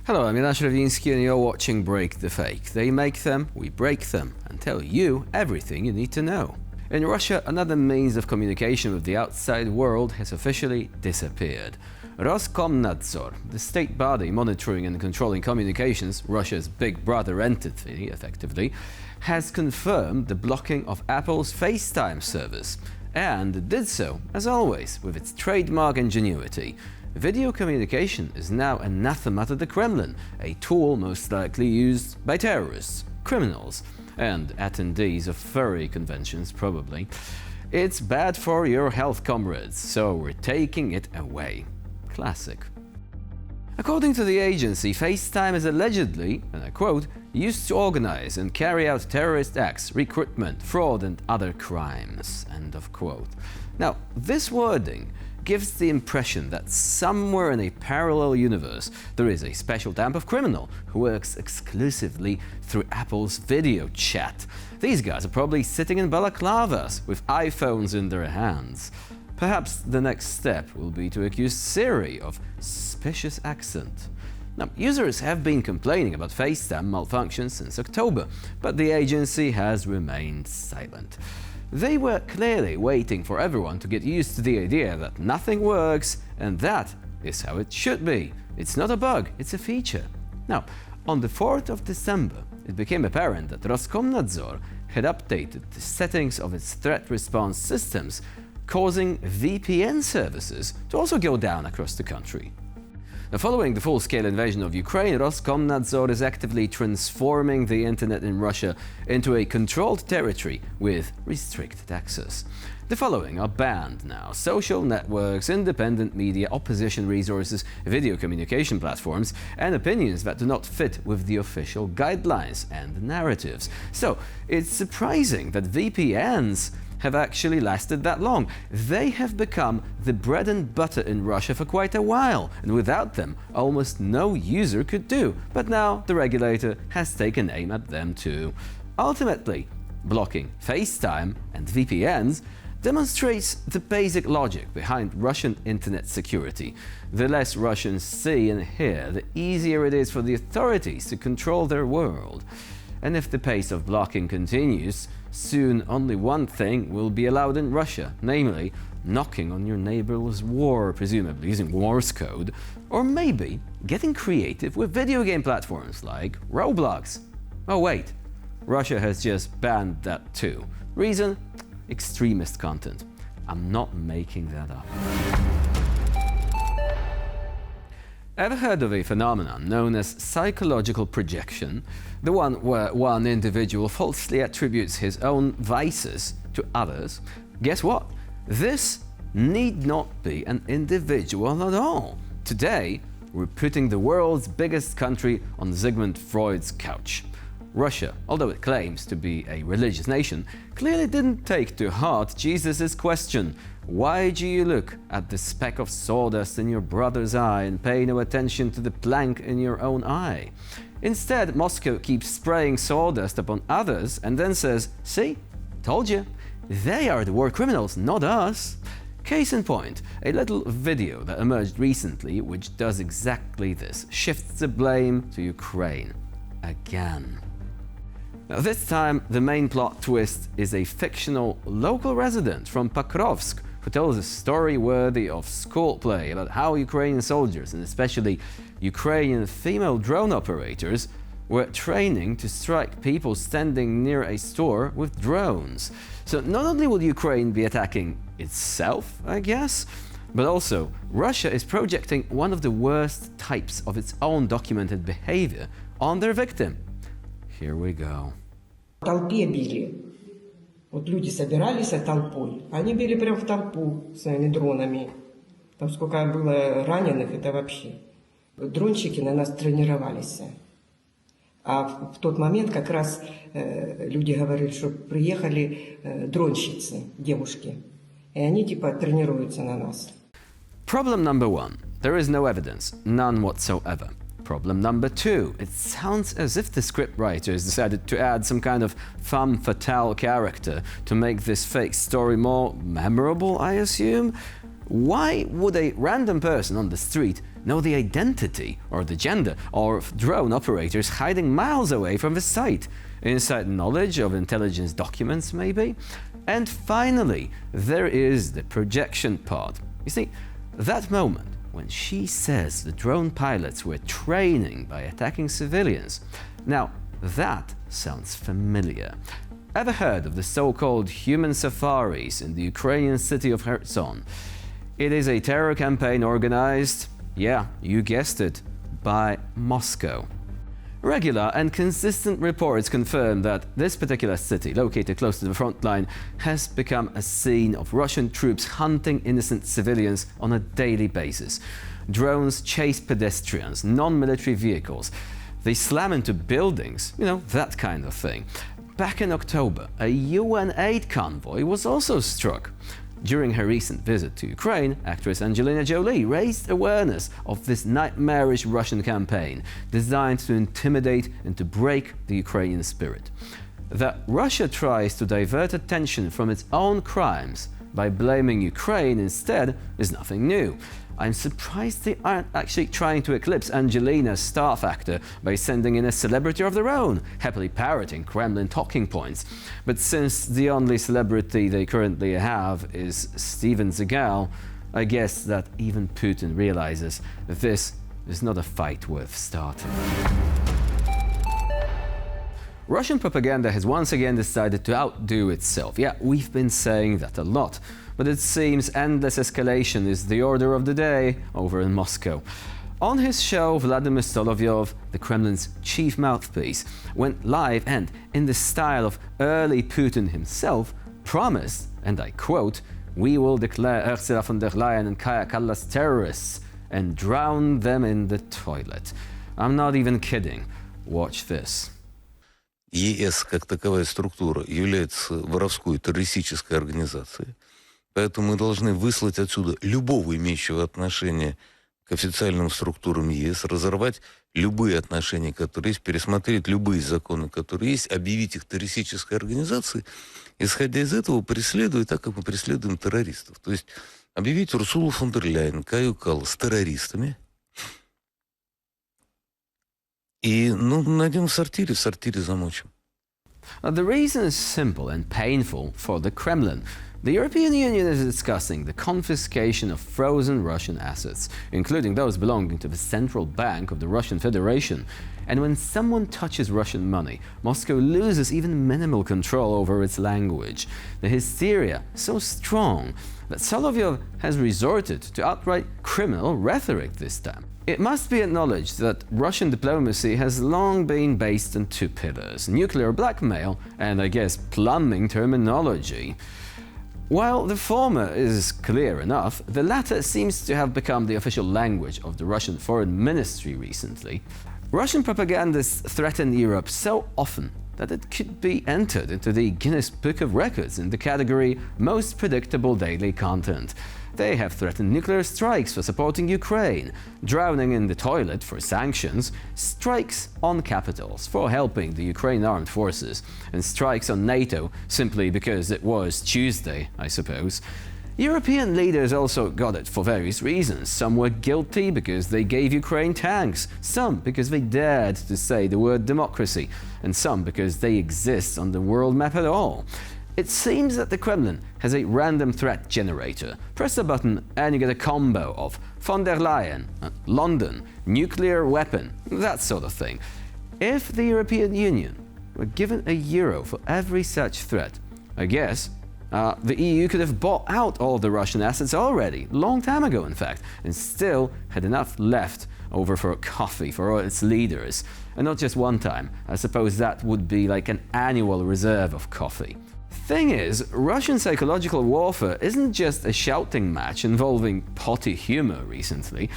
Hello, I'm Jonasz Rewiński and you're watching Break the Fake. They make them, we break them, and tell you everything you need to know. In Russia, another means of communication with the outside world has officially disappeared. Roskomnadzor, the state body monitoring and controlling communications, Russia's big brother entity, effectively, has confirmed the blocking of Apple's FaceTime service, and did so, as always, with its trademark ingenuity. Video communication is now anathema to the Kremlin, a tool most likely used by terrorists, criminals, and attendees of furry conventions, probably. It's bad for your health, comrades, so we're taking it away. Classic. According to the agency, FaceTime is allegedly, and I quote, used to organize and carry out terrorist acts, recruitment, fraud, and other crimes. End of quote. Now, this wording gives the impression that somewhere in a parallel universe there is a special type of criminal who works exclusively through Apple's video chat. These guys are probably sitting in balaclavas with iPhones in their hands. Perhaps the next step will be to accuse Siri of suspicious accent. Now, users have been complaining about FaceTime malfunctions since October, but the agency has remained silent. They were clearly waiting for everyone to get used to the idea that nothing works, and that is how it should be. It's not a bug, it's a feature. Now, on the 4th of December, it became apparent that Roskomnadzor had updated the settings of its threat response systems, causing VPN services to also go down across the country. Now, following the full-scale invasion of Ukraine, Roskomnadzor is actively transforming the internet in Russia into a controlled territory with restricted access. The following are banned now: social networks, independent media, opposition resources, video communication platforms, and opinions that do not fit with the official guidelines and narratives. So, it's surprising that VPNs have actually lasted that long. They have become the bread and butter in Russia for quite a while, and without them, almost no user could do. But now the regulator has taken aim at them too. Ultimately, blocking FaceTime and VPNs demonstrates the basic logic behind Russian internet security. The less Russians see and hear, the easier it is for the authorities to control their world. And if the pace of blocking continues, soon only one thing will be allowed in Russia, namely knocking on your neighbor's door, presumably using Morse code, or maybe getting creative with video game platforms like Roblox. Oh wait, Russia has just banned that too. Reason? Extremist content. I'm not making that up. Ever heard of a phenomenon known as psychological projection? The one where one individual falsely attributes his own vices to others? Guess what? This need not be an individual at all. Today, we're putting the world's biggest country on Sigmund Freud's couch. Russia, although it claims to be a religious nation, clearly didn't take to heart Jesus' question, "Why do you look at the speck of sawdust in your brother's eye and pay no attention to the plank in your own eye?" Instead, Moscow keeps spraying sawdust upon others and then says, "See, told you, they are the war criminals, not us." Case in point, a little video that emerged recently which does exactly this, shifts the blame to Ukraine. Again. Now, this time, the main plot twist is a fictional local resident from Pokrovsk who tells a story worthy of school play about how Ukrainian soldiers, and especially Ukrainian female drone operators, were training to strike people standing near a store with drones. So not only will Ukraine be attacking itself, I guess, but also Russia is projecting one of the worst types of its own documented behavior on their victim. Here we go. В толпе били. Вот люди собирались толпой. Они били прямо в толпу своими дронами. Там сколько было раненых, это вообще. Дронщики на нас тренировались. А в тот момент как раз люди говорили, что приехали дронщицы, девушки. И они типа тренируются на нас. Problem number one. There is no evidence, none whatsoever. Problem number two, it sounds as if the scriptwriters decided to add some kind of femme fatale character to make this fake story more memorable, I assume. Why would a random person on the street know the identity or the gender of drone operators hiding miles away from the site. Inside knowledge of intelligence documents, maybe? And finally, there is the projection part. You see, that moment when she says the drone pilots were training by attacking civilians. Now, that sounds familiar. Ever heard of the so-called human safaris in the Ukrainian city of Kherson? It is a terror campaign organized, yeah, you guessed it, by Moscow. Regular and consistent reports confirm that this particular city, located close to the front line, has become a scene of Russian troops hunting innocent civilians on a daily basis. Drones chase pedestrians, non-military vehicles. They slam into buildings, that kind of thing. Back in October, a UN aid convoy was also struck. During her recent visit to Ukraine, actress Angelina Jolie raised awareness of this nightmarish Russian campaign designed to intimidate and to break the Ukrainian spirit. That Russia tries to divert attention from its own crimes by blaming Ukraine instead is nothing new. I'm surprised they aren't actually trying to eclipse Angelina's star factor by sending in a celebrity of their own, happily parroting Kremlin talking points. But since the only celebrity they currently have is Steven Seagal, I guess that even Putin realizes that this is not a fight worth starting. Russian propaganda has once again decided to outdo itself. Yeah, we've been saying that a lot. But it seems endless escalation is the order of the day over in Moscow. On his show, Vladimir Solovyov, the Kremlin's chief mouthpiece, went live and, in the style of early Putin himself, promised, and I quote, "We will declare Ursula von der Leyen and Kaja Kallas terrorists and drown them in the toilet." I'm not even kidding. Watch this. ЕС как таковая структура является воровской террористической организацией. Поэтому мы должны выслать отсюда любого имеющего отношение к официальным структурам ЕС, разорвать любые отношения, которые есть, пересмотреть любые законы, которые есть, объявить их террористической организацией, исходя из этого преследуя так, как мы преследуем террористов. То есть объявить Урсулу фон дер Ляйен, Каю Каллас террористами и, найдем в сортире замочим. The reason is simple and painful for the Kremlin. The European Union is discussing the confiscation of frozen Russian assets, including those belonging to the central bank of the Russian Federation. And when someone touches Russian money, Moscow loses even minimal control over its language. The hysteria is so strong that Solovyov has resorted to outright criminal rhetoric this time. It must be acknowledged that Russian diplomacy has long been based on two pillars: nuclear blackmail and, I guess, plumbing terminology. While the former is clear enough, the latter seems to have become the official language of the Russian Foreign Ministry recently. Russian propagandists threaten Europe so often that it could be entered into the Guinness Book of Records in the category Most Predictable Daily Content. They have threatened nuclear strikes for supporting Ukraine, drowning in the toilet for sanctions, strikes on capitals for helping the Ukraine armed forces, and strikes on NATO simply because it was Tuesday, I suppose. European leaders also got it for various reasons. Some were guilty because they gave Ukraine tanks, some because they dared to say the word democracy, and some because they exist on the world map at all. It seems that the Kremlin has a random threat generator. Press a button and you get a combo of von der Leyen, London, nuclear weapon, that sort of thing. If the European Union were given €1 for every such threat, I guess the EU could have bought out all the Russian assets already, long time ago in fact, and still had enough left over for coffee for all its leaders. And not just one time, I suppose that would be like an annual reserve of coffee. Thing is, Russian psychological warfare isn't just a shouting match involving potty humor recently.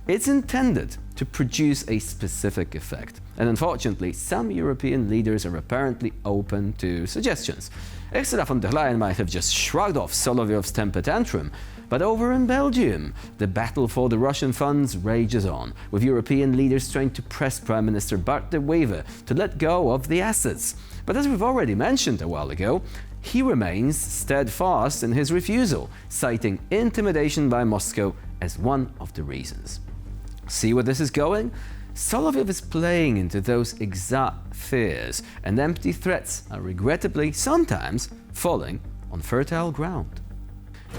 It's intended to produce a specific effect. And unfortunately, some European leaders are apparently open to suggestions. Ursula von der Leyen might have just shrugged off Solovyov's temper tantrum, but over in Belgium, the battle for the Russian funds rages on, with European leaders trying to press Prime Minister Bart de Wever to let go of the assets. But as we've already mentioned a while ago, he remains steadfast in his refusal, citing intimidation by Moscow as one of the reasons. See where this is going? Solovyev is playing into those exact fears, and empty threats are regrettably sometimes falling on fertile ground.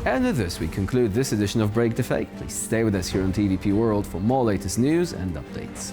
And with this, we conclude this edition of Break the Fake. Please stay with us here on TVP World for more latest news and updates.